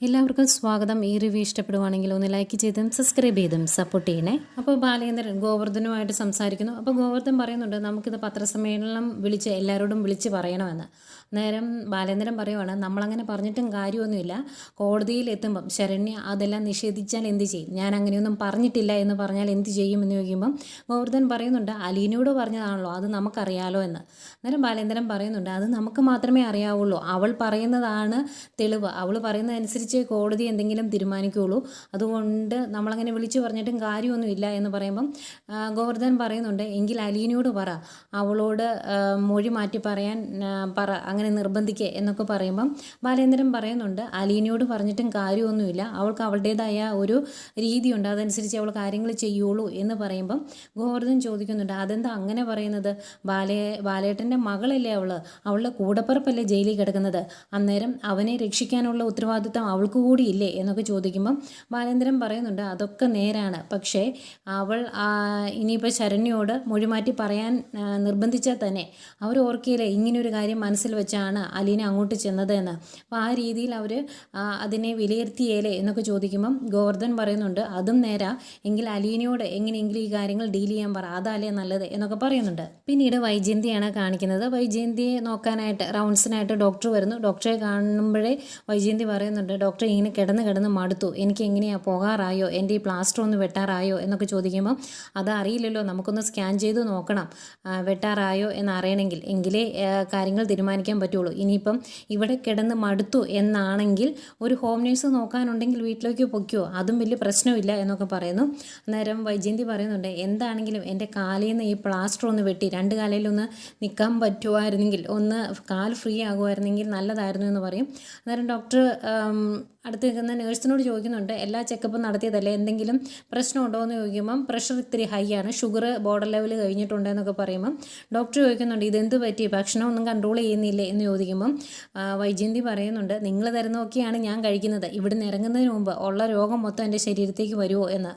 എല്ലാവർക്കും സ്വാഗതം. ഈ റിവ്യൂ ഇഷ്ടപ്പെടുവാണെങ്കിൽ ഒന്ന് ലൈക്ക് ചെയ്തും സബ്സ്ക്രൈബ് ചെയ്തും സപ്പോർട്ട് ചെയ്യണേ. അപ്പോൾ ബാലേന്ദ്രൻ ഗോവർദ്ധനുമായിട്ട് സംസാരിക്കുന്നു. അപ്പോൾ ഗോവർദ്ധൻ പറയുന്നുണ്ട് നമുക്കിത് പത്രസമ്മേളനം വിളിച്ച് എല്ലാവരോടും വിളിച്ച് പറയണമെന്ന്. നേരം ബാലേന്ദ്രൻ പറയുവാണ് നമ്മളങ്ങനെ പറഞ്ഞിട്ടും കാര്യമൊന്നുമില്ല. കോടതിയിൽ എത്തുമ്പം ശരണ്യ അതെല്ലാം നിഷേധിച്ചാൽ എന്ത് ചെയ്യും, ഞാൻ അങ്ങനെയൊന്നും പറഞ്ഞിട്ടില്ല എന്ന് പറഞ്ഞാൽ എന്ത് ചെയ്യും എന്ന് ചോദിക്കുമ്പം ഗോവർദ്ധൻ പറയുന്നുണ്ട് അലീനയോട് പറഞ്ഞതാണല്ലോ, അത് നമുക്കറിയാലോ എന്ന്. അന്നേരം ബാലേന്ദ്രൻ പറയുന്നുണ്ട് അത് നമുക്ക് മാത്രമേ അറിയാവുള്ളൂ, അവൾ പറയുന്നതാണ് തെളിവ്, അവൾ പറയുന്നതനുസരിച്ച് കോടതി എന്തെങ്കിലും തീരുമാനിക്കുകയുള്ളൂ, അതുകൊണ്ട് നമ്മളങ്ങനെ വിളിച്ചു പറഞ്ഞിട്ടും കാര്യമൊന്നുമില്ല എന്ന് പറയുമ്പം ഗോവർദ്ധൻ പറയുന്നുണ്ട് എങ്കിൽ അലീനയോട് പറ, അവളോട് മൊഴി മാറ്റി പറയാൻ പറ, അങ്ങനെ നിർബന്ധിക്കുക എന്നൊക്കെ പറയുമ്പം ബാലേന്ദ്രൻ പറയുന്നുണ്ട് അലീനയോട് പറഞ്ഞിട്ടും കാര്യമൊന്നുമില്ല, അവൾക്ക് അവളുടേതായ ഒരു രീതിയുണ്ട്, അതനുസരിച്ച് അവൾ കാര്യങ്ങൾ ചെയ്യുള്ളൂ എന്ന് പറയുമ്പം ഗോവർദ്ധൻ ചോദിക്കുന്നുണ്ട് അതെന്താ അങ്ങനെ പറയുന്നത്, ബാലേട്ടൻ്റെ മകളല്ലേ അവളുടെ കൂടപ്പിറപ്പല്ലേ ജയിലിൽ കിടക്കുന്നത്, അന്നേരം അവനെ രക്ഷിക്കാനുള്ള ഉത്തരവാദിത്തം അവൾക്ക് കൂടിയില്ലേ എന്നൊക്കെ ചോദിക്കുമ്പം ബാലേന്ദ്രൻ പറയുന്നുണ്ട് അതൊക്കെ നേരാണ്, പക്ഷേ അവൾ ഇനിയിപ്പോൾ ശരണ്യോട് മൊഴിമാറ്റി പറയാൻ നിർബന്ധിച്ചാൽ തന്നെ അവർ ഓർക്കിയില്ലേ ഇങ്ങനൊരു കാര്യം മനസ്സിൽ വെച്ചാണ് അലീന അങ്ങോട്ട് ചെന്നത് എന്ന്, അപ്പോൾ ആ രീതിയിൽ അവർ അതിനെ വിലയിരുത്തിയേലേ എന്നൊക്കെ ചോദിക്കുമ്പം ഗോവർദ്ധൻ പറയുന്നുണ്ട് അതും നേരാ, എങ്കിൽ അലീനയോട് എങ്ങനെയെങ്കിലും ഈ കാര്യങ്ങൾ ഡീൽ ചെയ്യാൻ പറ, അതല്ലേ നല്ലത് എന്നൊക്കെ പറയുന്നുണ്ട്. പിന്നീട് വൈജയന്തിയാണ് കാണിക്കുന്നത്. വൈജയന്തിയെ നോക്കാനായിട്ട് റൗണ്ട്സിനായിട്ട് ഡോക്ടർ വരുന്നു. ഡോക്ടറെ കാണുമ്പോഴേ വൈജയന്തി പറയുന്നുണ്ട് ഡോക്ടർ ഇങ്ങനെ കിടന്ന് മടുത്തു, എനിക്ക് എങ്ങനെയാണ് പോകാറായോ, എൻ്റെ ഈ പ്ലാസ്റ്റർ ഒന്ന് വെട്ടാറായോ എന്നൊക്കെ ചോദിക്കുമ്പോൾ അതറിയില്ലല്ലോ, നമുക്കൊന്ന് സ്കാൻ ചെയ്ത് നോക്കണം, വെട്ടാറായോ എന്നറിയണമെങ്കിൽ എങ്കിലേ കാര്യങ്ങൾ തീരുമാനിക്കാൻ പറ്റുള്ളൂ, ഇനിയിപ്പം ഇവിടെ കിടന്ന് മടുത്തു എന്നാണെങ്കിൽ ഒരു ഹോം നേഴ്സ് നോക്കാനുണ്ടെങ്കിൽ വീട്ടിലേക്ക് പൊയ്ക്കോ, അതും വലിയ പ്രശ്നമില്ല എന്നൊക്കെ പറയുന്നു. അന്നേരം വൈജയന്തി പറയുന്നുണ്ട് എന്താണെങ്കിലും എൻ്റെ കാലിൽ നിന്ന് ഈ പ്ലാസ്റ്റർ ഒന്ന് വെട്ടി രണ്ട് കാലയിലൊന്ന് നിൽക്കാൻ പറ്റുമായിരുന്നെങ്കിൽ, ഒന്ന് കാൽ ഫ്രീ ആകുമായിരുന്നെങ്കിൽ നല്ലതായിരുന്നു എന്ന് പറയും. അന്നേരം ഡോക്ടർ അടുത്ത് നിൽക്കുന്ന നേഴ്സിനോട് ചോദിക്കുന്നുണ്ട് എല്ലാ ചെക്കപ്പും നടത്തിയതല്ലേ, എന്തെങ്കിലും പ്രശ്നമുണ്ടോ എന്ന് ചോദിക്കുമ്പം പ്രഷർ ഇത്തിരി ഹൈ ആണ്, ഷുഗർ ബോർഡർ ലെവൽ കഴിഞ്ഞിട്ടുണ്ട് എന്നൊക്കെ പറയുമ്പം ഡോക്ടർ ചോദിക്കുന്നുണ്ട് ഇതെന്ത് പറ്റി, ഭക്ഷണമൊന്നും കൺട്രോൾ ചെയ്യുന്നില്ലേ എന്ന് ചോദിക്കുമ്പം വൈജയന്തി പറയുന്നുണ്ട് നിങ്ങൾ തരുന്നതൊക്കെയാണ് ഞാൻ കഴിക്കുന്നത്, ഇവിടുന്ന് ഇറങ്ങുന്നതിന് മുമ്പ് ഉള്ള രോഗം മൊത്തം എൻ്റെ ശരീരത്തേക്ക് വരുമോ എന്ന്.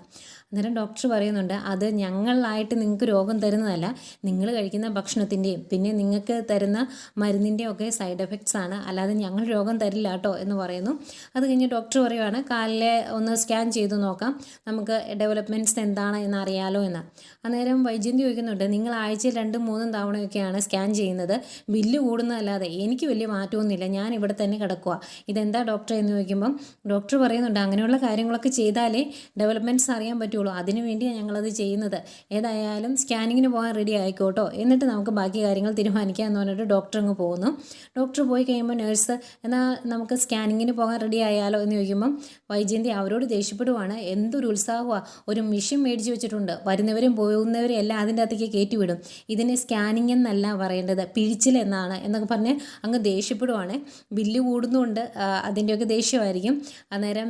അന്നേരം ഡോക്ടർ പറയുന്നുണ്ട് അത് ഞങ്ങളായിട്ട് നിങ്ങൾക്ക് രോഗം തരുന്നതല്ല, നിങ്ങൾ കഴിക്കുന്ന ഭക്ഷണത്തിൻ്റെയും പിന്നെ നിങ്ങൾക്ക് തരുന്ന മരുന്നിൻ്റെയും ഒക്കെ സൈഡ് എഫക്ട്സ് ആണ്, അല്ലാതെ ഞങ്ങൾ രോഗം തരില്ല കേട്ടോ എന്ന് പറയുന്നു. അത് കഴിഞ്ഞ് ഡോക്ടർ പറയുവാണ് കാലിലെ ഒന്ന് സ്കാൻ ചെയ്ത് നോക്കാം, നമുക്ക് ഡെവലപ്മെൻറ്റ്സ് എന്താണ് എന്നറിയാലോ എന്ന്. അന്നേരം വൈജയന്തി ചോദിക്കുന്നുണ്ട് നിങ്ങൾ ആഴ്ചയിൽ 2-3 തവണയൊക്കെയാണ് സ്കാൻ ചെയ്യുന്നത്, ബില്ല് കൂടുന്നതല്ലാതെ എനിക്ക് വലിയ മാറ്റമൊന്നുമില്ല, ഞാൻ ഇവിടെ തന്നെ കിടക്കുക, ഇതെന്താ ഡോക്ടർ എന്ന് ചോദിക്കുമ്പം ഡോക്ടർ പറയുന്നുണ്ട് അങ്ങനെയുള്ള കാര്യങ്ങളൊക്കെ ചെയ്താലേ ഡെവലപ്മെൻറ്റ്സ് അറിയാൻ പറ്റുള്ളൂ, അതിനു വേണ്ടിയാണ് ഞങ്ങളത് ചെയ്യുന്നത്, ഏതായാലും സ്കാനിങ്ങിന് പോകാൻ റെഡി ആയിക്കോട്ടോ, എന്നിട്ട് നമുക്ക് ബാക്കി കാര്യങ്ങൾ തീരുമാനിക്കാം എന്ന് പറഞ്ഞിട്ട് ഡോക്ടർ അങ്ങ് പോകുന്നു. ഡോക്ടർ പോയി കഴിയുമ്പോൾ നേഴ്സ് എന്നാൽ നമുക്ക് സ്കാനിങ്ങിന് പോകാൻ റെഡി ആയാലോ എന്ന് ചോദിക്കുമ്പം വൈജയന്തി അവരോട് ദേഷ്യപ്പെടുവാണ്, എന്തൊരു ഉത്സാഹമാണ്, ഒരു മെഷീൻ മേടിച്ച് വെച്ചിട്ടുണ്ട്, വരുന്നവരും പോകുന്നവരും എല്ലാം അതിൻ്റെ അകത്തേക്ക് കയറ്റിവിടും, ഇതിന് സ്കാനിങ് എന്നല്ല പറയേണ്ടത് പിഴിച്ചിൽ എന്നാണ് എന്നൊക്കെ പറഞ്ഞ് അങ്ങ് ദേഷ്യപ്പെടുവാണ്. ബില്ല് കൂടുന്നുണ്ട് അതിൻ്റെയൊക്കെ ദേഷ്യമായിരിക്കും. അന്നേരം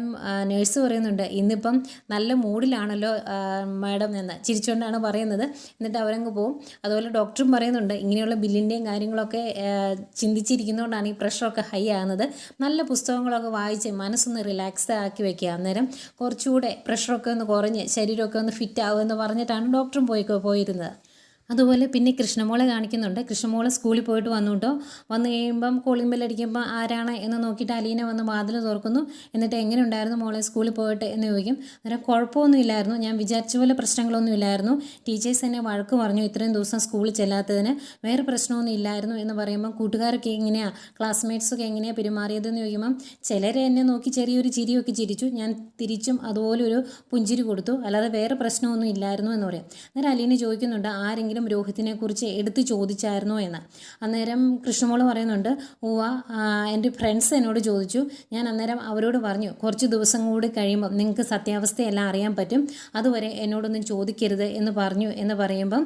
നേഴ്സ് പറയുന്നുണ്ട് ഇന്നിപ്പം നല്ല മൂഡിലാണല്ലോ മാഡം എന്ന് ചിരിച്ചുകൊണ്ടാണ് പറയുന്നത്. എന്നിട്ട് അവരങ്ങ് പോകും. അതുപോലെ ഡോക്ടറും പറയുന്നുണ്ട് ഇങ്ങനെയുള്ള ബില്ലിൻ്റെയും കാര്യങ്ങളൊക്കെ ചിന്തിച്ചിരിക്കുന്നതുകൊണ്ടാണ് ഈ പ്രഷറൊക്കെ ഹൈ ആകുന്നത്, നല്ല പുസ്തകങ്ങളൊക്കെ വായിച്ച് മനസ്സൊന്ന് റിലാക്സ് ആക്കി വെക്കുക, അന്നേരം കുറച്ചുകൂടെ പ്രഷറൊക്കെ ഒന്ന് കുറഞ്ഞ് ശരീരമൊക്കെ ഒന്ന് ഫിറ്റ് ആകുമെന്ന് പറഞ്ഞിട്ടാണ് ഡോക്ടറും പോയിരുന്നത്. അതുപോലെ പിന്നെ കൃഷ്ണമോളെ കാണിക്കുന്നുണ്ട്. കൃഷ്ണമോളെ സ്കൂളിൽ പോയിട്ട് വന്നു കഴിയുമ്പം കോളിംഗ് ബെല്ലടിക്കുമ്പോൾ ആരാണ് എന്ന് നോക്കിയിട്ട് അലീന വന്ന് വാതിൽ തുറക്കുന്നു. എന്നിട്ട് എങ്ങനെ ഉണ്ടായിരുന്നു മോളെ സ്കൂളിൽ പോയിട്ട് എന്ന് ചോദിക്കും. അന്നേരം കുഴപ്പമൊന്നും ഇല്ലായിരുന്നു, ഞാൻ വിചാരിച്ച പോലെ പ്രശ്നങ്ങളൊന്നും ഇല്ലായിരുന്നു, ടീച്ചേഴ്സ് എന്നെ വഴക്ക് പറഞ്ഞു ഇത്രയും ദിവസം സ്കൂളിൽ ചെല്ലാത്തതിന്, വേറെ പ്രശ്നമൊന്നും ഇല്ലായിരുന്നു എന്ന് പറയുമ്പം കൂട്ടുകാരൊക്കെ എങ്ങനെയാണ്, ക്ലാസ്മേറ്റ്സൊക്കെ എങ്ങനെയാണ് പെരുമാറിയതെന്ന് ചോദിക്കുമ്പം ചിലരെ എന്നെ നോക്കി ചെറിയൊരു ചിരിയൊക്കെ ചിരിച്ചു, ഞാൻ തിരിച്ചും അതുപോലെ ഒരു പുഞ്ചിരി കൊടുത്തു, അല്ലാതെ വേറെ പ്രശ്നമൊന്നും ഇല്ലായിരുന്നു എന്ന് പറയും. അന്നേരം അലീന ചോദിക്കുന്നുണ്ട് ആരെങ്കിലും രോഹിത്തിനെ കുറിച്ച് എടുത്ത് ചോദിച്ചായിരുന്നോ എന്ന്. അന്നേരം കൃഷ്ണമോള് പറയുന്നുണ്ട് ഉവ്വ എൻ്റെ ഫ്രണ്ട്സ് എന്നോട് ചോദിച്ചു, ഞാൻ അന്നേരം അവരോട് പറഞ്ഞു കുറച്ച് ദിവസം കൂടി കഴിയുമ്പോൾ നിങ്ങൾക്ക് സത്യാവസ്ഥയെല്ലാം അറിയാൻ പറ്റും, അതുവരെ എന്നോടൊന്നും ചോദിക്കരുത് എന്ന് പറഞ്ഞു എന്ന് പറയുമ്പം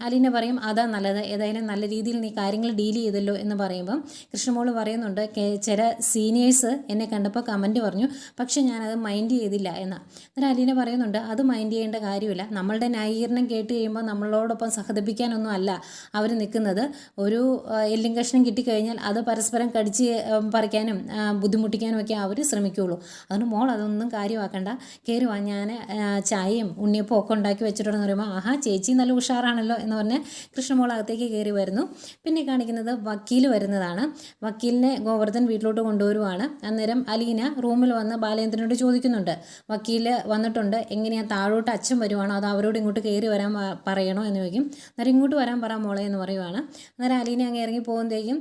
അലീന പറയും അതാ നല്ലത്, ഏതായാലും നല്ല രീതിയിൽ നീ കാര്യങ്ങൾ ഡീൽ ചെയ്തല്ലോ എന്ന് പറയുമ്പം കൃഷ്ണമോള് പറയുന്നുണ്ട് ചില സീനിയേഴ്സ് എന്നെ കണ്ടപ്പോൾ കമൻറ്റ് പറഞ്ഞു, പക്ഷെ ഞാനത് മൈൻഡ് ചെയ്തില്ല എന്ന്. അന്നേരം അലീന പറയുന്നുണ്ട് അത് മൈൻഡ് ചെയ്യേണ്ട കാര്യമില്ല, നമ്മളുടെ ന്യായീകരണം കേട്ട് കഴിയുമ്പോൾ നമ്മളോട് നമ്മളോടൊപ്പം സഹതപിക്കാനൊന്നും അല്ല അവർ നിൽക്കുന്നത്. ഒരു എല്ലും കഷ്ണം കിട്ടിക്കഴിഞ്ഞാൽ അത് പരസ്പരം കടിച്ച് പറിക്കാനും ബുദ്ധിമുട്ടിക്കാനും ഒക്കെ അവർ ശ്രമിക്കുകയുള്ളൂ. അതുകൊണ്ട് മോൾ അതൊന്നും കാര്യമാക്കണ്ട, കയറി വാ, ഞാൻ ചായയും ഉണ്ണിയപ്പം ഒക്കെ ഉണ്ടാക്കി വെച്ചിട്ടുണ്ടെന്ന് പറയുമ്പോൾ ആഹാ ചേച്ചി നല്ല ഉഷാറാണല്ലോ എന്ന് പറഞ്ഞ് കൃഷ്ണമോൾ അകത്തേക്ക് കയറി വരുന്നു. പിന്നെ കാണിക്കുന്നത് വക്കീൽ വരുന്നതാണ്. വക്കീലിനെ ഗോവർദ്ധൻ വീട്ടിലോട്ട് കൊണ്ടുവരുവാണ്. അന്നേരം അലീന റൂമിൽ വന്ന് ബാലേന്ദ്രനോട് ചോദിക്കുന്നുണ്ട്, വക്കീൽ വന്നിട്ടുണ്ട്, എങ്ങനെയാണ് താഴോട്ട് അച്ഛൻ വരുവാണോ അതോ അവരോട് ഇങ്ങോട്ട് കയറി വരാൻ പറയണോ എന്ന് ചോദിക്കും. അന്നേരം ഇങ്ങോട്ട് വരാൻ പറ മോളെ എന്ന് പറയുവാണ്. അന്നേരം അലീന അങ്ങ് ഇറങ്ങി പോകുമ്പോഴത്തേക്കും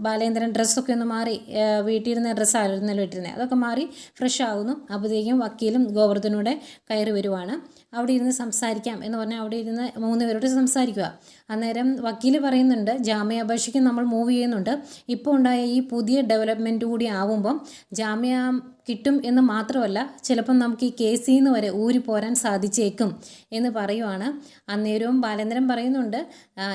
ബാലേന്ദ്രൻ ഡ്രസ്സൊക്കെ ഒന്ന് മാറി, വീട്ടിലിരുന്ന ഡ്രസ്സായിരുന്നല്ലോ ഇട്ടിരുന്നത്, അതൊക്കെ മാറി ഫ്രഷ് ആകുന്നു. അപ്പോഴത്തേക്കും വക്കീലും ഗോവർദ്ധനൂടെ കയറി വരുവാണ്. അവിടെ ഇരുന്ന് സംസാരിക്കാം എന്ന് പറഞ്ഞാൽ അവിടെ ഇരുന്ന് 3 പേരോട് സംസാരിക്കുക. അന്നേരം വക്കീൽ പറയുന്നുണ്ട്, ജാമ്യാപേക്ഷയ്ക്ക് നമ്മൾ മൂവ് ചെയ്യുന്നുണ്ട്, ഇപ്പോൾ ഉണ്ടായ ഈ പുതിയ ഡെവലപ്മെൻറ്റ് കൂടി ആവുമ്പം ജാമ്യം കിട്ടും എന്ന് മാത്രമല്ല ചിലപ്പം നമുക്ക് ഈ കേസിൽ നിന്ന് വരെ ഊരിപ്പോരാൻ സാധിച്ചേക്കും എന്ന് പറയുവാണ്. അന്നേരവും ബാലേന്ദ്രൻ പറയുന്നുണ്ട്,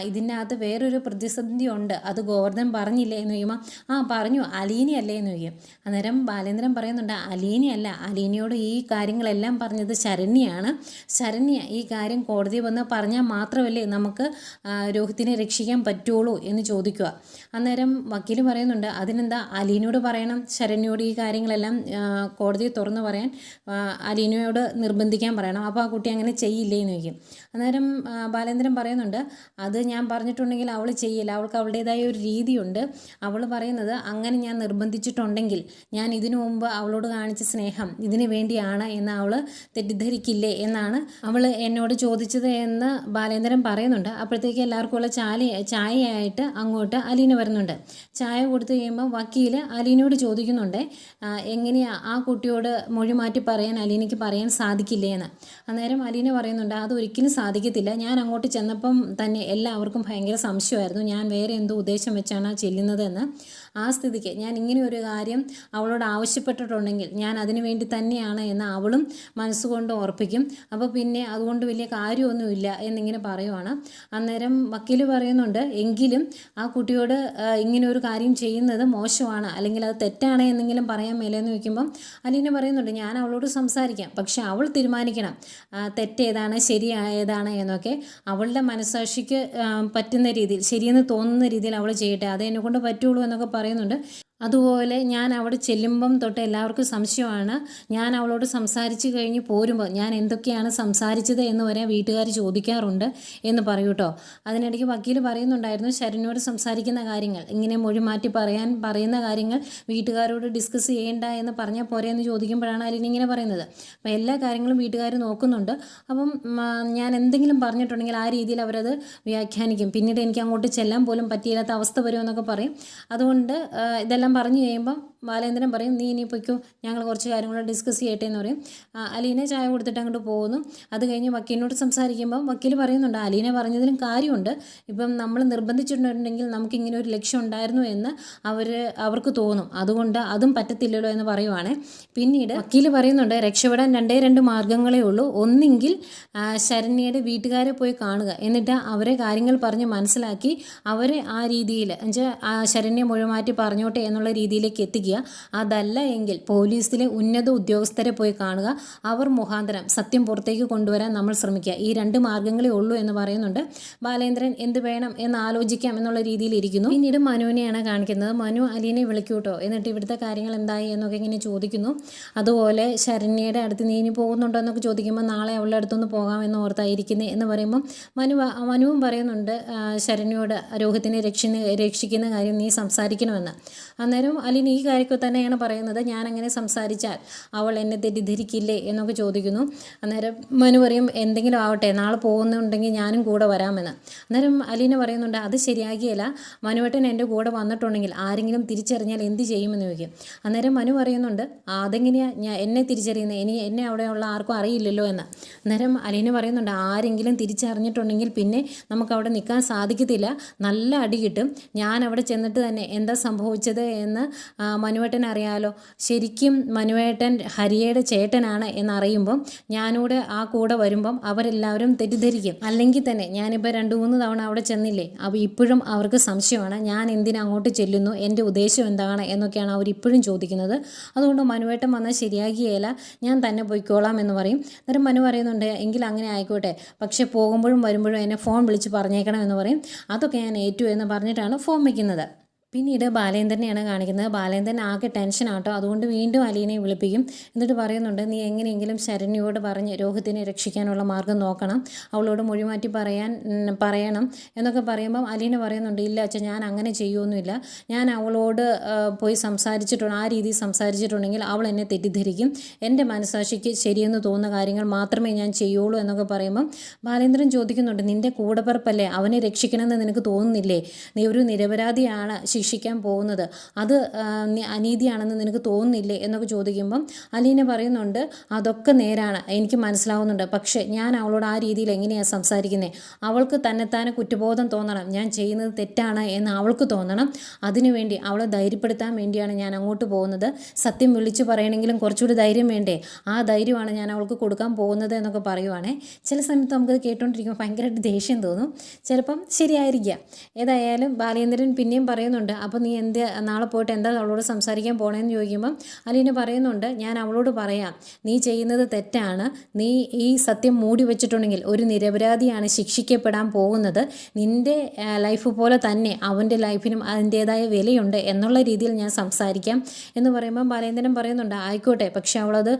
ഇതിനകത്ത് വേറൊരു പ്രതിസന്ധി ഉണ്ട്, അത് ഗോവർദ്ധൻ പറഞ്ഞില്ലേ എന്ന് ചോദിക്കുമ്പോൾ പറഞ്ഞു, അലീനയല്ലേ എന്ന് ചോദിക്കും. അന്നേരം ബാലേന്ദ്രൻ പറയുന്നുണ്ട്, അലീനയല്ല, അലീനയോട് ഈ കാര്യങ്ങളെല്ലാം പറഞ്ഞത് ശരണ്യാണ്. ശരണ്യ ഈ കാര്യം കോടതി വന്ന് പറഞ്ഞാൽ മാത്രമല്ലേ നമുക്ക് രോഹിത്തിനെ രക്ഷിക്കാൻ പറ്റുള്ളൂ എന്ന് ചോദിക്കുക. അന്നേരം വക്കീൽ പറയുന്നുണ്ട്, അതിനെന്താ അലീനയോട് പറയണം, ശരണ്യോട് ഈ കാര്യങ്ങളെല്ലാം കോടതിയെ തുറന്നു പറയാൻ അലീനയോട് നിർബന്ധിക്കാൻ പറയണം, അപ്പോൾ ആ കുട്ടി അങ്ങനെ ചെയ്യില്ലേ എന്ന് ചോദിക്കും. അന്നേരം ബാലേന്ദ്രൻ പറയുന്നുണ്ട്, അത് ഞാൻ പറഞ്ഞിട്ടുണ്ടെങ്കിൽ അവൾ ചെയ്യില്ല, അവൾക്ക് അവളുടേതായ ഒരു രീതിയുണ്ട്. അവൾ പറയുന്നത് അങ്ങനെ ഞാൻ നിർബന്ധിച്ചിട്ടുണ്ടെങ്കിൽ ഞാൻ ഇതിനു മുമ്പ് അവളോട് കാണിച്ച സ്നേഹം ഇതിനു വേണ്ടിയാണ് എന്ന് അവൾ തെറ്റിദ്ധരിക്കില്ലേ എന്നാണ് അവൾ എന്നോട് ചോദിച്ചത് എന്ന് ബാലേന്ദ്രൻ പറയുന്നുണ്ട്. അപ്പോഴത്തേക്ക് എല്ലാവർക്കും ഉള്ള ചായയായിട്ട് അങ്ങോട്ട് അലീന വരുന്നുണ്ട്. ചായ കൊടുത്തു കഴിയുമ്പോൾ വക്കീൽ അലീനയോട് ചോദിക്കുന്നുണ്ട്, എങ്ങനെയാണ് ആ കുട്ടിയോട് മൊഴി മാറ്റി പറയാൻ അലീനയ്ക്ക് പറയാൻ സാധിക്കില്ലേ എന്ന്. അന്നേരം അലീന പറയുന്നുണ്ട്, അതൊരിക്കലും സാധിക്കത്തില്ല, ഞാൻ അങ്ങോട്ട് ചെന്നപ്പം തന്നെ എല്ലാവർക്കും ഭയങ്കര സംശയമായിരുന്നു, ഞാൻ വേറെ എന്തോ ഉദ്ദേശം വെച്ചാണ് ചെല്ലുന്നതെന്ന്. ആ സ്ഥിതിക്ക് ഞാൻ ഇങ്ങനെ ഒരു കാര്യം അവളോട് ആവശ്യപ്പെട്ടിട്ടുണ്ടെങ്കിൽ ഞാൻ അതിനു വേണ്ടി തന്നെയാണ് എന്ന് അവളും മനസ്സുകൊണ്ട് ഉറപ്പിക്കും, അപ്പോൾ പിന്നെ അതുകൊണ്ട് വലിയ കാര്യമൊന്നുമില്ല എന്നിങ്ങനെ പറയുവാണ്. അന്നേരം വക്കീൽ പറയുന്നുണ്ട്, എങ്കിലും ആ കുട്ടിയോട് ഇങ്ങനെ ഒരു കാര്യം ചെയ്യുന്നത് മോശമാണ്, അല്ലെങ്കിൽ അത് തെറ്റാണ് എന്നെങ്കിലും പറയാൻ മേലെന്ന് വയ്ക്കുമ്പം അലീന പറയുന്നുണ്ട്, ഞാൻ അവളോട് സംസാരിക്കാം, പക്ഷെ അവൾ തീരുമാനിക്കണം തെറ്റേതാണ് ശരിയായതാണ് എന്നൊക്കെ. അവളുടെ മനസ്സാക്ഷിക്ക് പറ്റുന്ന രീതിയിൽ, ശരിയെന്ന് തോന്നുന്ന രീതിയിൽ അവൾ ചെയ്യട്ടെ, അത് എന്നെക്കൊണ്ട് പറ്റുള്ളൂ എന്നൊക്കെ പറയുന്നുണ്ട്. അതുപോലെ ഞാൻ അവിടെ ചെല്ലുമ്പം തൊട്ട് എല്ലാവർക്കും സംശയമാണ്, ഞാൻ അവളോട് സംസാരിച്ച് കഴിഞ്ഞ് പോരുമ്പോൾ ഞാൻ എന്തൊക്കെയാണ് സംസാരിച്ചത് എന്ന് വരെ വീട്ടുകാർ ചോദിക്കാറുണ്ട് എന്ന് പറയൂ കേട്ടോ. അതിനിടയ്ക്ക് വക്കീൽ പറയുന്നുണ്ടായിരുന്നു, ശരണ്യോട് സംസാരിക്കുന്ന കാര്യങ്ങൾ ഇങ്ങനെ മൊഴി മാറ്റി പറയുന്ന കാര്യങ്ങൾ വീട്ടുകാരോട് ഡിസ്കസ് ചെയ്യേണ്ട എന്ന് പറഞ്ഞാൽ പോരെ എന്ന് ചോദിക്കുമ്പോഴാണ് അലീന ഇങ്ങനെ പറയുന്നത്. അപ്പോൾ എല്ലാ കാര്യങ്ങളും വീട്ടുകാർ നോക്കുന്നുണ്ട്. അപ്പം ഞാൻ എന്തെങ്കിലും പറഞ്ഞിട്ടുണ്ടെങ്കിൽ ആ രീതിയിൽ അവരത് വ്യാഖ്യാനിക്കും, പിന്നീട് എനിക്ക് അങ്ങോട്ട് ചെല്ലാൻ പോലും പറ്റിയില്ലാത്ത അവസ്ഥ വരുമെന്നൊക്കെ പറയും. അതുകൊണ്ട് ഇതെല്ലാം പറഞ്ഞു കഴിയുമ്പം ബാലേന്ദ്രൻ പറയും, നീ ഇനി പൊയ്ക്കോ, ഞങ്ങൾ കുറച്ച് കാര്യങ്ങൾ ഡിസ്കസ് ചെയ്യട്ടെ എന്ന് പറയും. അലീന ചായ കൊടുത്തിട്ട് അങ്ങോട്ട് പോകുന്നു. അത് കഴിഞ്ഞ് വക്കീലിനോട് സംസാരിക്കുമ്പം വക്കീൽ പറയുന്നുണ്ട്, അലീന പറഞ്ഞതിലും കാര്യമുണ്ട്, ഇപ്പം നമ്മൾ നിർബന്ധിച്ചിട്ടുണ്ടെങ്കിൽ നമുക്കിങ്ങനെ ഒരു ലക്ഷ്യം ഉണ്ടായിരുന്നു എന്ന് അവർക്ക് തോന്നും, അതുകൊണ്ട് അതും പറ്റത്തില്ലല്ലോ എന്ന് പറയുവാണ്. പിന്നീട് വക്കീൽ പറയുന്നുണ്ട്, രക്ഷപ്പെടാൻ 2 മാർഗ്ഗങ്ങളേ ഉള്ളൂ, ഒന്നെങ്കിൽ ശരണ്യയുടെ വീട്ടുകാരെ പോയി കാണുക, എന്നിട്ട് അവരെ കാര്യങ്ങൾ പറഞ്ഞ് മനസ്സിലാക്കി അവരെ ആ രീതിയിൽ ശരണ്യ മൊഴിമാറ്റി പറഞ്ഞോട്ടെ എന്നുള്ള രീതിയിലേക്ക് എത്തിക്കുക. അതല്ല എങ്കിൽ പോലീസിലെ ഉന്നത ഉദ്യോഗസ്ഥരെ പോയി കാണുക, അവർ മുഖാന്തരം സത്യം പുറത്തേക്ക് കൊണ്ടുവരാൻ നമ്മൾ ശ്രമിക്കുക. ഈ 2 മാർഗ്ഗങ്ങളേ ഉള്ളൂ എന്ന് പറയുന്നുണ്ട്. ബാലേന്ദ്രൻ എന്ത് വേണം എന്ന് ആലോചിക്കാം എന്നുള്ള രീതിയിൽ ഇരിക്കുന്നു. പിന്നീട് മനുവിനെയാണ് കാണിക്കുന്നത്. മനു അലീനെ വിളിക്കൂട്ടോ, എന്നിട്ട് ഇവിടുത്തെ കാര്യങ്ങൾ എന്തായി എന്നൊക്കെ ഇങ്ങനെ ചോദിക്കുന്നു. അതുപോലെ ശരണ്യയുടെ അടുത്ത് നീ ഇനി പോകുന്നുണ്ടോ എന്നൊക്കെ ചോദിക്കുമ്പോൾ നാളെ അവളുടെ അടുത്തൊന്ന് പോകാമെന്ന് ഓർത്തായിരിക്കുന്നത് എന്ന് പറയുമ്പം മനുവും പറയുന്നുണ്ട്, ശരണ്യോട് രോഹിത്തിനെ രക്ഷിക്കുന്ന കാര്യം നീ സംസാരിക്കണമെന്ന്. അന്നേരം അലീന ഈ കാര്യമൊക്കെ തന്നെയാണ് പറയുന്നത്, ഞാനങ്ങനെ സംസാരിച്ചാൽ അവൾ എന്നെ തെറ്റിദ്ധരിക്കില്ലേ എന്നൊക്കെ ചോദിക്കുന്നു. അന്നേരം മനു പറയും, എന്തെങ്കിലും ആവട്ടെ, നാളെ പോകുന്നുണ്ടെങ്കിൽ ഞാനും കൂടെ വരാമെന്ന്. അന്നേരം അലീന പറയുന്നുണ്ട്, അത് ശരിയാക്കിയല്ല, മനുവേട്ടൻ എൻ്റെ കൂടെ വന്നിട്ടുണ്ടെങ്കിൽ ആരെങ്കിലും തിരിച്ചറിഞ്ഞാൽ എന്ത് ചെയ്യുമെന്ന് ചോദിക്കും. അന്നേരം മനു പറയുന്നുണ്ട്, അതെങ്ങനെയാണ് എന്നെ തിരിച്ചറിയുന്നത്, എന്നെ അവിടെയുള്ള ആർക്കും അറിയില്ലല്ലോ എന്ന്. അന്നേരം അലീന പറയുന്നുണ്ട്, ആരെങ്കിലും തിരിച്ചറിഞ്ഞിട്ടുണ്ടെങ്കിൽ പിന്നെ നമുക്കവിടെ നിൽക്കാൻ സാധിക്കത്തില്ല, നല്ല അടി കിട്ടും, ഞാൻ അവിടെ ചെന്നിട്ട് തന്നെ എന്താ സംഭവിച്ചത് എന്ന് മനുവേട്ടൻ അറിയാലോ. ശരിക്കും മനുവേട്ടൻ ഹരിയയുടെ ചേട്ടനാണ് എന്നറിയുമ്പം ഞാനൂടെ ആ കൂടെ വരുമ്പം അവരെല്ലാവരും തെറ്റിദ്ധരിക്കും. അല്ലെങ്കിൽ തന്നെ ഞാനിപ്പോൾ 2-3 തവണ അവിടെ ചെന്നില്ലേ, അപ്പോൾ ഇപ്പോഴും അവർക്ക് സംശയമാണ് ഞാൻ എന്തിനാ അങ്ങോട്ട് ചെല്ലുന്നു, എൻ്റെ ഉദ്ദേശം എന്താണ് എന്നൊക്കെയാണ് അവരിപ്പോഴും ചോദിക്കുന്നത്. അതുകൊണ്ട് മനുവേട്ടൻ വന്നാൽ ശരിയാകിയേല, ഞാൻ തന്നെ പോയിക്കോളാം എന്ന് പറയും. അന്നേരം മനു പറയുന്നുണ്ട് എങ്കിൽ അങ്ങനെ ആയിക്കോട്ടെ, പക്ഷേ പോകുമ്പോഴും വരുമ്പോഴും എന്നെ ഫോൺ വിളിച്ച് പറഞ്ഞേക്കണം എന്ന് പറയും. അതൊക്കെ ഞാൻ ഏറ്റു എന്ന് പറഞ്ഞിട്ടാണ് ഫോൺ വയ്ക്കുന്നത്. പിന്നീട് ബാലേന്ദ്രനെയാണ് കാണിക്കുന്നത്. ബാലേന്ദ്രൻ ആകെ ടെൻഷനാട്ടോ. അതുകൊണ്ട് വീണ്ടും അലീനയെ വിളിപ്പിക്കും. എന്നിട്ട് പറയുന്നുണ്ട് നീ എങ്ങനെയെങ്കിലും ശരണ്യയോട് പറഞ്ഞ് രോഹിത്തിനെ രക്ഷിക്കാനുള്ള മാർഗ്ഗം നോക്കണം, അവളോട് മൊഴിമാറ്റി പറയണം എന്നൊക്കെ പറയുമ്പം അലീന പറയുന്നുണ്ട് ഇല്ല അച്ഛൻ, ഞാൻ അങ്ങനെ ചെയ്യുമൊന്നുമില്ല. ഞാൻ അവളോട് പോയി സംസാരിച്ചിട്ടുണ്ട്, ആ രീതിയിൽ സംസാരിച്ചിട്ടുണ്ടെങ്കിൽ അവൾ എന്നെ തെറ്റിദ്ധരിക്കും. എൻ്റെ മനസ്സാക്ഷിക്ക് ശരിയെന്ന് തോന്നുന്ന കാര്യങ്ങൾ മാത്രമേ ഞാൻ ചെയ്യുള്ളൂ എന്നൊക്കെ പറയുമ്പം ബാലേന്ദ്രൻ ചോദിക്കുന്നുണ്ട് നിൻ്റെ കൂടപ്പിറപ്പല്ലേ, അവനെ രക്ഷിക്കണമെന്ന് നിനക്ക് തോന്നുന്നില്ലേ? നീ ഒരു നിരപരാധിയാണ് ശിക്ഷിക്കാൻ പോകുന്നത്, അത് അനീതിയാണെന്ന് നിനക്ക് തോന്നുന്നില്ലേ എന്നൊക്കെ ചോദിക്കുമ്പം അലീന പറയുന്നുണ്ട് അതൊക്കെ നേരാണ്, എനിക്ക് മനസ്സിലാവുന്നുണ്ട്. പക്ഷേ ഞാൻ അവളോട് ആ രീതിയിൽ എങ്ങനെയാണ് സംസാരിക്കുന്നത്? അവൾക്ക് തന്നെത്താനെ കുറ്റബോധം തോന്നണം, ഞാൻ ചെയ്യുന്നത് തെറ്റാണ് എന്ന് അവൾക്ക് തോന്നണം. അതിനുവേണ്ടി അവളെ ധൈര്യപ്പെടുത്താൻ വേണ്ടിയാണ് ഞാൻ അങ്ങോട്ട് പോകുന്നത്. സത്യം വിളിച്ചു പറയണമെങ്കിലും കുറച്ചുകൂടി ധൈര്യം വേണ്ടേ? ആ ധൈര്യമാണ് ഞാൻ അവൾക്ക് കൊടുക്കാൻ പോകുന്നത് എന്നൊക്കെ പറയുവാണേ. ചില സമയത്ത് നമുക്കത് കേട്ടുകൊണ്ടിരിക്കുമ്പോൾ ഭയങ്കരമായിട്ട് ദേഷ്യം തോന്നും. ചിലപ്പം ശരിയായിരിക്കാം. ഏതായാലും ബാലേന്ദ്രൻ പിന്നെയും പറയുന്നുണ്ട് അപ്പോൾ നീ നാളെ പോയിട്ട് എന്താ അവളോട് സംസാരിക്കാൻ പോകണമെന്ന് ചോദിക്കുമ്പം അലീന പറയുന്നുണ്ട് ഞാൻ അവളോട് പറയാം, നീ ചെയ്യുന്നത് തെറ്റാണ്, നീ ഈ സത്യം മൂടി വെച്ചിട്ടുണ്ടെങ്കിൽ ഒരു നിരപരാധിയാണ് ശിക്ഷിക്കപ്പെടാൻ പോകുന്നത്, നിൻ്റെ ലൈഫ് പോലെ തന്നെ അവൻ്റെ ലൈഫിനും അതിൻ്റേതായ വിലയുണ്ട് എന്നുള്ള രീതിയിൽ ഞാൻ സംസാരിക്കാം എന്ന് പറയുമ്പം ബാലേന്ദ്രൻ പറയുന്നുണ്ട് ആയിക്കോട്ടെ, പക്ഷെ അവളത്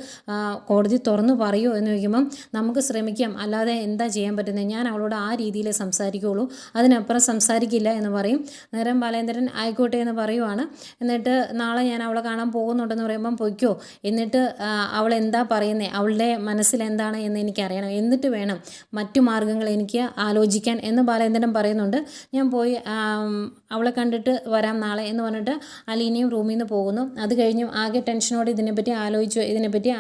കോടതി തുറന്നു പറയുമോ എന്ന് ചോദിക്കുമ്പം നമുക്ക് ശ്രമിക്കാം, അല്ലാതെ എന്താ ചെയ്യാൻ പറ്റുന്നത്, ഞാൻ അവളോട് ആ രീതിയിൽ സംസാരിക്കുകയുള്ളൂ, അതിനപ്പുറം സംസാരിക്കില്ല എന്ന് പറയും. നേരം ബാലേന്ദ്രൻ ആയിക്കോട്ടെ എന്ന് പറയുവാണ്. എന്നിട്ട് നാളെ ഞാൻ അവളെ കാണാൻ പോകുന്നുണ്ടെന്ന് പറയുമ്പം പൊയ്ക്കോ, എന്നിട്ട് അവൾ എന്താ പറയുന്നത്, അവളുടെ മനസ്സിൽ എന്താണ് എന്ന് എനിക്കറിയണം, എന്നിട്ട് വേണം മറ്റു മാർഗ്ഗങ്ങൾ എനിക്ക് ആലോചിക്കാൻ എന്ന് ബാലേന്ദ്രൻ പറയുന്നുണ്ട്. ഞാൻ പോയി അവളെ കണ്ടിട്ട് വരാം നാളെ എന്ന് പറഞ്ഞിട്ട് അലീനയും റൂമിൽ നിന്ന് പോകുന്നു. അത് കഴിഞ്ഞും ആകെ ടെൻഷനോടെ ഇതിനെപ്പറ്റി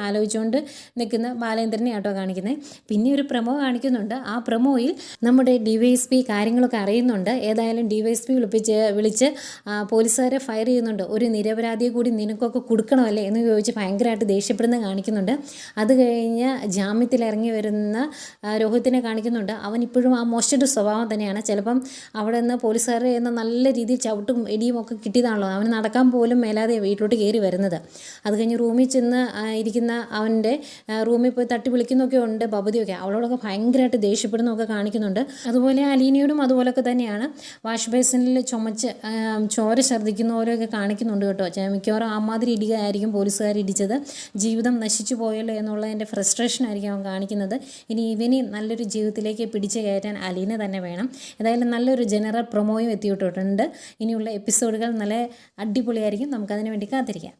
ആലോചിച്ചുകൊണ്ട് നിൽക്കുന്ന ബാലേന്ദ്രനെ ആട്ടോ കാണിക്കുന്നത്. പിന്നെ ഒരു പ്രമോ കാണിക്കുന്നുണ്ട്. ആ പ്രമോയിൽ നമ്മുടെ DYSP കാര്യങ്ങളൊക്കെ അറിയുന്നുണ്ട്. ഏതായാലും DYSP വിളിച്ച് പോലീസുകാരെ ഫയർ ചെയ്യുന്നുണ്ട്. ഒരു നിരപരാധിയെ കൂടി നിനക്കൊക്കെ കൊടുക്കണമല്ലേ എന്ന് ചോദിച്ച് ഭയങ്കരമായിട്ട് ദേഷ്യപ്പെടുന്ന കാണിക്കുന്നുണ്ട്. അത് കഴിഞ്ഞ് ജാമ്യത്തിൽ ഇറങ്ങി വരുന്ന രോഹിത്തിനെ കാണിക്കുന്നുണ്ട്. അവൻ ഇപ്പോഴും ആ മോശയുടെ സ്വഭാവം തന്നെയാണ്. ചിലപ്പം അവിടെ നിന്ന് പോലീസുകാരെ എന്ന നല്ല രീതിയിൽ ചവിട്ടും ഇടിയും ഒക്കെ കിട്ടിയതാണല്ലോ, അവന് നടക്കാൻ പോലും മേലാതെ വീട്ടിലോട്ട് കയറി വരുന്നത്. അത് കഴിഞ്ഞ് റൂമിൽ ചെന്ന് ഇരിക്കുന്ന അവൻ്റെ റൂമിൽ പോയി തട്ടി വിളിക്കുന്നൊക്കെ ഉണ്ട് ബബുദിയൊക്കെ, അവളോടൊക്കെ ഭയങ്കരമായിട്ട് ദേഷ്യപ്പെടുന്നതൊക്കെ കാണിക്കുന്നുണ്ട്. അതുപോലെ അലീനയോടും അതുപോലൊക്കെ തന്നെയാണ്. വാഷ് ബേസിനിൽ ചുമച്ച് ചോര ഛർദ്ദിക്കുന്നവരൊക്കെ കാണിക്കുന്നുണ്ട് കേട്ടോ. മിക്കവാറും അമ്മാതിരി ഇടിയായിരിക്കും പോലീസുകാർ ഇടിച്ചത്. ജീവിതം നശിച്ചു പോയല്ലോ എന്നുള്ളതിൻ്റെ ഫ്രസ്ട്രേഷൻ ആയിരിക്കും അവൻ കാണിക്കുന്നത്. ഇനി ഇവനെ നല്ലൊരു ജീവിതത്തിലേക്ക് പിടിച്ചു കയറ്റാൻ അലീന തന്നെ വേണം. ഏതായാലും നല്ലൊരു ജനറൽ പ്രൊമോയും എത്തിയിട്ടുണ്ട്. ഇനിയുള്ള എപ്പിസോഡുകൾ നല്ല അടിപൊളിയായിരിക്കും. നമുക്കതിന് വേണ്ടി കാത്തിരിക്കാം.